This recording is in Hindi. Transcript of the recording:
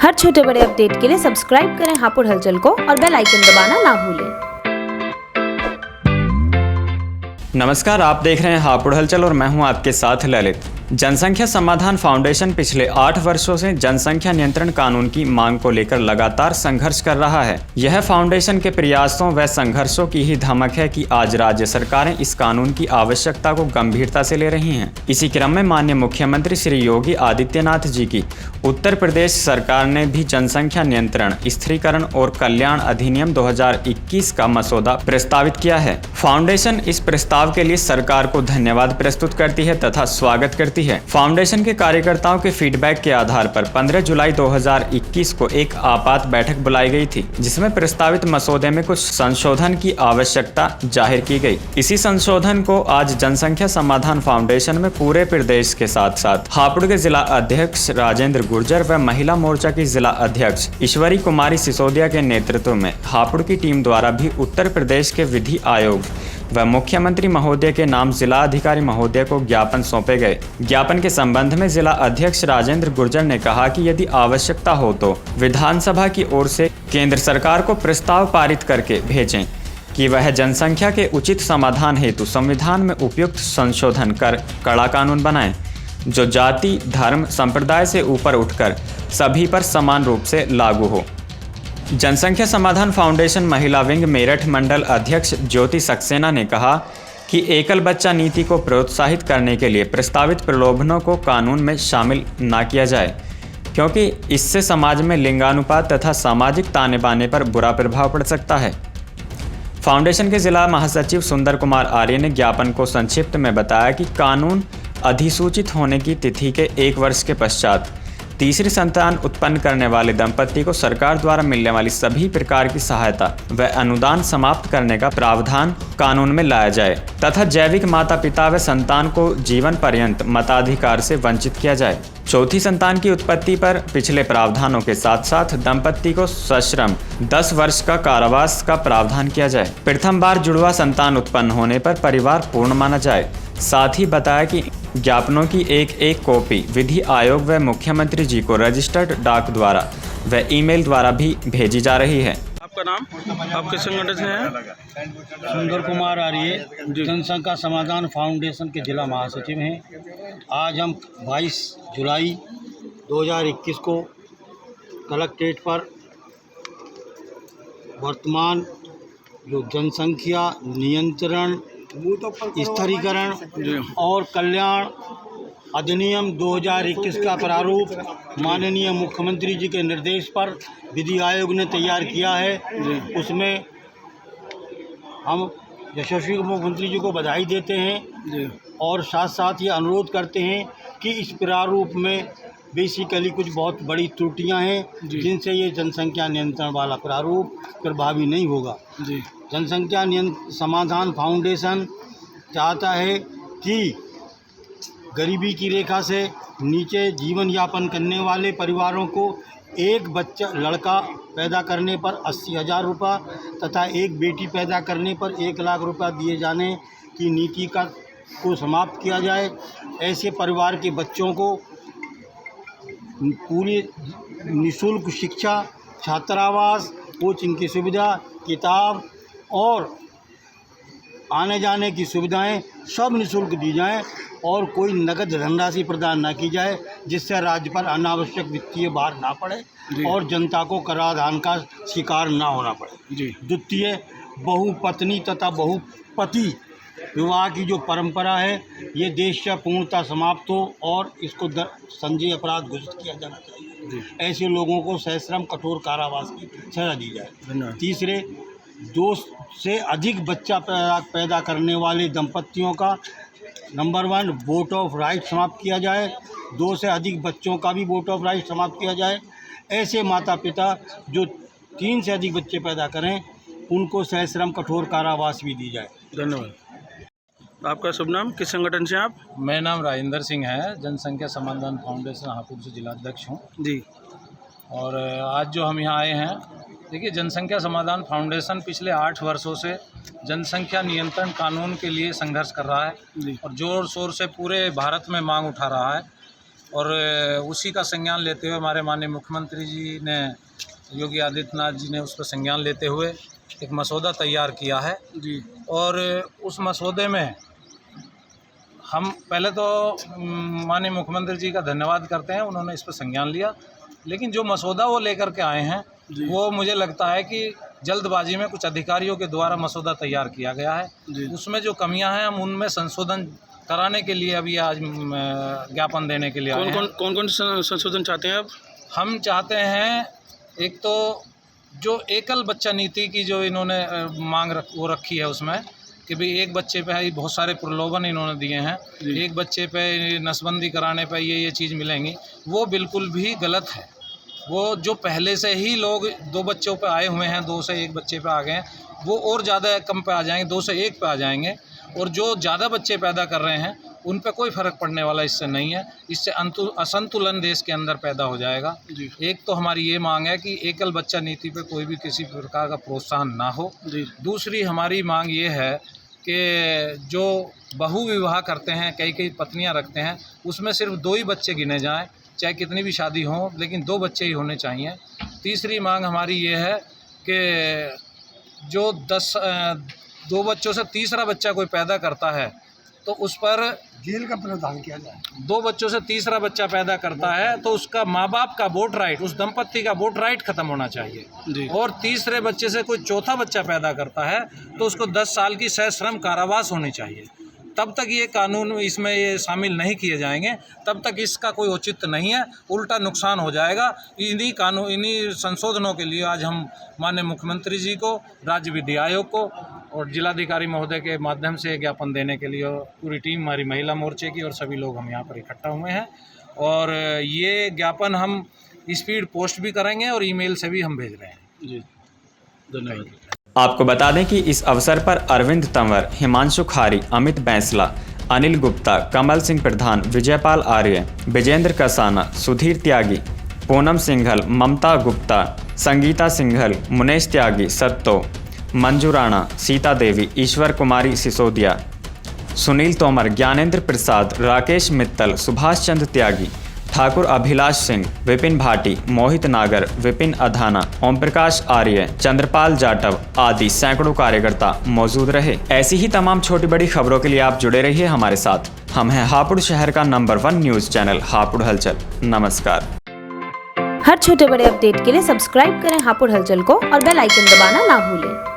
हर छोटे बड़े अपडेट के लिए सब्सक्राइब करें हापुड़ हलचल को और बेल आइकन दबाना ना भूलें। नमस्कार, आप देख रहे हैं हापुड़ हलचल और मैं हूं आपके साथ ललित। जनसंख्या समाधान फाउंडेशन पिछले 8 वर्षों से जनसंख्या नियंत्रण कानून की मांग को लेकर लगातार संघर्ष कर रहा है। यह फाउंडेशन के प्रयासों व संघर्षों की ही धमक है कि आज राज्य सरकारें इस कानून की आवश्यकता को गंभीरता से ले रही हैं। इसी क्रम में माननीय मुख्यमंत्री श्री योगी आदित्यनाथ जी की उत्तर प्रदेश सरकार ने भी जनसंख्या नियंत्रण, स्थिरीकरण और कल्याण अधिनियम 2021 का मसौदा प्रस्तावित किया है। फाउंडेशन इस प्रस्ताव के लिए सरकार को धन्यवाद प्रस्तुत करती है तथा स्वागत करती है। फाउंडेशन के कार्यकर्ताओं के फीडबैक के आधार पर 15 जुलाई 2021 को एक आपात बैठक बुलाई गई थी, जिसमें प्रस्तावित मसौदे में कुछ संशोधन की आवश्यकता जाहिर की गई। इसी संशोधन को आज जनसंख्या समाधान फाउंडेशन में पूरे प्रदेश के साथ साथ हापुड़ के जिला अध्यक्ष राजेंद्र गुर्जर व महिला मोर्चा की जिला अध्यक्ष ईश्वरी कुमारी सिसोदिया के नेतृत्व में हापुड़ की टीम द्वारा भी उत्तर प्रदेश के विधि आयोग व मुख्यमंत्री महोदय के नाम जिला अधिकारी महोदय को ज्ञापन सौंपे गए। ज्ञापन के संबंध में जिला अध्यक्ष राजेंद्र गुर्जर ने कहा कि यदि आवश्यकता हो तो विधानसभा की ओर से केंद्र सरकार को प्रस्ताव पारित करके भेजें कि वह जनसंख्या के उचित समाधान हेतु संविधान में उपयुक्त संशोधन कर कड़ा कानून बनाएं, जो जाति, धर्म, संप्रदाय से ऊपर उठकर सभी पर समान रूप से लागू हो। जनसंख्या समाधान फाउंडेशन महिला विंग मेरठ मंडल अध्यक्ष ज्योति सक्सेना ने कहा कि एकल बच्चा नीति को प्रोत्साहित करने के लिए प्रस्तावित प्रलोभनों को कानून में शामिल न किया जाए, क्योंकि इससे समाज में लिंगानुपात तथा सामाजिक ताने बाने पर बुरा प्रभाव पड़ सकता है। फाउंडेशन के जिला महासचिव सुंदर कुमार आर्य ने ज्ञापन को संक्षिप्त में बताया कि कानून अधिसूचित होने की तिथि के 1 वर्ष के पश्चात तीसरी संतान उत्पन्न करने वाले दंपति को सरकार द्वारा मिलने वाली सभी प्रकार की सहायता व अनुदान समाप्त करने का प्रावधान कानून में लाया जाए तथा जैविक माता पिता व संतान को जीवन पर्यंत मताधिकार से वंचित किया जाए। चौथी संतान की उत्पत्ति पर पिछले प्रावधानों के साथ साथ दंपति को सश्रम 10 वर्ष का कारावास का प्रावधान किया जाए। प्रथम बार जुड़वा संतान उत्पन्न होने पर परिवार पूर्ण माना जाए। साथ ही बताया कि ज्ञापनों की एक कॉपी विधि आयोग व मुख्यमंत्री जी को रजिस्टर्ड डाक द्वारा व ईमेल द्वारा भी भेजी जा रही है। आपका नाम, आप किस संगठन से हैं? सुंदर कुमार आर्य, जनसंख्या समाधान फाउंडेशन के जिला महासचिव हैं। आज हम 22 जुलाई 2021 को कलेक्ट्रेट पर वर्तमान जो जनसंख्या नियंत्रण, स्थिरीकरण और कल्याण अधिनियम 2021 का प्रारूप माननीय मुख्यमंत्री जी के निर्देश पर विधि आयोग ने तैयार किया है। उसमें हम यशस्वी मुख्यमंत्री जी को बधाई देते हैं और साथ साथ ये अनुरोध करते हैं कि इस प्रारूप में बेसिकली कुछ बहुत बड़ी त्रुटियां हैं, जिनसे ये जनसंख्या नियंत्रण वाला प्रारूप प्रभावी नहीं होगा। जनसंख्या समाधान फाउंडेशन चाहता है कि गरीबी की रेखा से नीचे जीवन यापन करने वाले परिवारों को एक बच्चा लड़का पैदा करने पर 80,000 रुपये तथा एक बेटी पैदा करने पर 1 लाख रुपये दिए जाने की नीति को समाप्त किया जाए। ऐसे परिवार के बच्चों को पूरी निःशुल्क शिक्षा, छात्रावास, कोचिंग की सुविधा, किताब और आने जाने की सुविधाएं सब निःशुल्क दी जाएं और कोई नकद धनराशि प्रदान न की जाए, जिससे राज्य पर अनावश्यक वित्तीय भार ना पड़े और जनता को कराधान का शिकार ना होना पड़े। द्वितीय, बहुपत्नी तथा बहुपति विवाह की जो परंपरा है, ये देश से पूर्णतः समाप्त हो और इसको संज्ञेय अपराध घोषित किया जाना चाहिए। ऐसे लोगों को सश्रम कठोर कारावास की सजा दी जाए। तीसरे, 2 से अधिक बच्चा पैदा करने वाले दंपतियों का नंबर 1 वोट ऑफ राइट समाप्त किया जाए। 2 से अधिक बच्चों का भी वोट ऑफ राइट समाप्त किया जाए। ऐसे माता पिता जो 3 से अधिक बच्चे पैदा करें, उनको सश्रम कठोर कारावास भी दी जाए। धन्यवाद। आपका शुभ नाम, किस संगठन से आप? मेरा नाम राजेंद्र सिंह है, जनसंख्या समाधान फाउंडेशन हापुड़ से जिला अध्यक्ष हूँ जी। और आज जो हम यहाँ आए हैं, देखिए, जनसंख्या समाधान फाउंडेशन पिछले 8 वर्षों से जनसंख्या नियंत्रण कानून के लिए संघर्ष कर रहा है और ज़ोर शोर से पूरे भारत में मांग उठा रहा है और उसी का संज्ञान लेते हुए हमारे माननीय मुख्यमंत्री जी ने, योगी आदित्यनाथ जी ने उस पर संज्ञान लेते हुए एक मसौदा तैयार किया है जी। और उस मसौदे में हम पहले तो माननीय मुख्यमंत्री जी का धन्यवाद करते हैं, उन्होंने इस पर संज्ञान लिया। लेकिन जो मसौदा वो लेकर के आए हैं वो मुझे लगता है कि जल्दबाजी में कुछ अधिकारियों के द्वारा मसौदा तैयार किया गया है। उसमें जो कमियां हैं हम उनमें संशोधन कराने के लिए अभी आज ज्ञापन देने के लिए आए हैं। कौन संशोधन चाहते हैं आप? हम चाहते हैं एक तो जो एकल बच्चा नीति की जो इन्होंने मांग रखी है उसमें कि भाई एक बच्चे पे बहुत सारे प्रलोभन इन्होंने दिए हैं, एक बच्चे पे नसबंदी कराने पे ये चीज़ मिलेंगी, वो बिल्कुल भी गलत है। वो जो पहले से ही लोग 2 बच्चों पे आए हुए हैं, 2 से 1 बच्चे पे आ गए हैं, वो और ज़्यादा कम पे आ जाएंगे, 2 से 1 पे आ जाएंगे। और जो ज़्यादा बच्चे पैदा कर रहे हैं उन पे कोई फ़र्क पड़ने वाला इससे नहीं है। इससे असंतुलन देश के अंदर पैदा हो जाएगा। एक तो हमारी ये मांग है कि एकल बच्चा नीति पे कोई भी किसी प्रकार का प्रोत्साहन ना हो। दूसरी हमारी मांग ये है कि जो बहु विवाह करते हैं, कई पत्नियां रखते हैं, उसमें सिर्फ 2 ही बच्चे गिने जाएं, चाहे कितनी भी शादी हो, लेकिन 2 बच्चे ही होने चाहिए। तीसरी मांग हमारी ये है कि जो 2 बच्चों से तीसरा बच्चा कोई पैदा करता है तो उस पर जेल का प्रावधान किया जाए। 2 बच्चों से तीसरा बच्चा पैदा करता है तो उसका माँ बाप का वोट राइट, उस दंपत्ति का वोट राइट ख़त्म होना चाहिए। और तीसरे बच्चे से कोई चौथा बच्चा पैदा करता है तो उसको 10 साल की सश्रम कारावास होनी चाहिए। तब तक ये कानून इसमें ये शामिल नहीं किए जाएंगे, तब तक इसका कोई औचित्य नहीं है, उल्टा नुकसान हो जाएगा। इन्हीं संशोधनों के लिए आज हम माननीय मुख्यमंत्री जी को, राज्य विधि आयोग को और जिलाधिकारी महोदय के माध्यम से ज्ञापन देने के लिए पूरी टीम हमारी महिला मोर्चे की और सभी लोग हम यहाँ पर इकट्ठा हुए हैं। और ये ज्ञापन हम स्पीड पोस्ट भी करेंगे और ईमेल से भी हम भेज रहे हैं। जी, धन्यवाद। आपको बता दें कि इस अवसर पर अरविंद तंवर, हिमांशु खारी, अमित बैंसला, अनिल गुप्ता, कमल सिंह प्रधान, विजयपाल आर्य, विजेंद्र कसाना, सुधीर त्यागी, पूनम सिंघल, ममता गुप्ता, संगीता सिंघल, मुनेश त्यागी, सत्तो, मंजू राणा, सीता देवी, ईश्वर कुमारी सिसोदिया, सुनील तोमर, ज्ञानेंद्र प्रसाद, राकेश मित्तल, सुभाष चंद्र त्यागी, ठाकुर अभिलाष सिंह, विपिन भाटी, मोहित नागर, विपिन अधाना, ओम प्रकाश आर्य, चंद्रपाल जाटव आदि सैकड़ों कार्यकर्ता मौजूद रहे। ऐसी ही तमाम छोटी बड़ी खबरों के लिए आप जुड़े रहिए हमारे साथ। हम हैं हापुड़ शहर का नंबर 1 न्यूज़ चैनल हापुड़ हलचल। नमस्कार। हर छोटे बड़े अपडेट के लिए सब्सक्राइब करें हापुड़ हलचल को और बेल आइकन दबाना ना भूलें।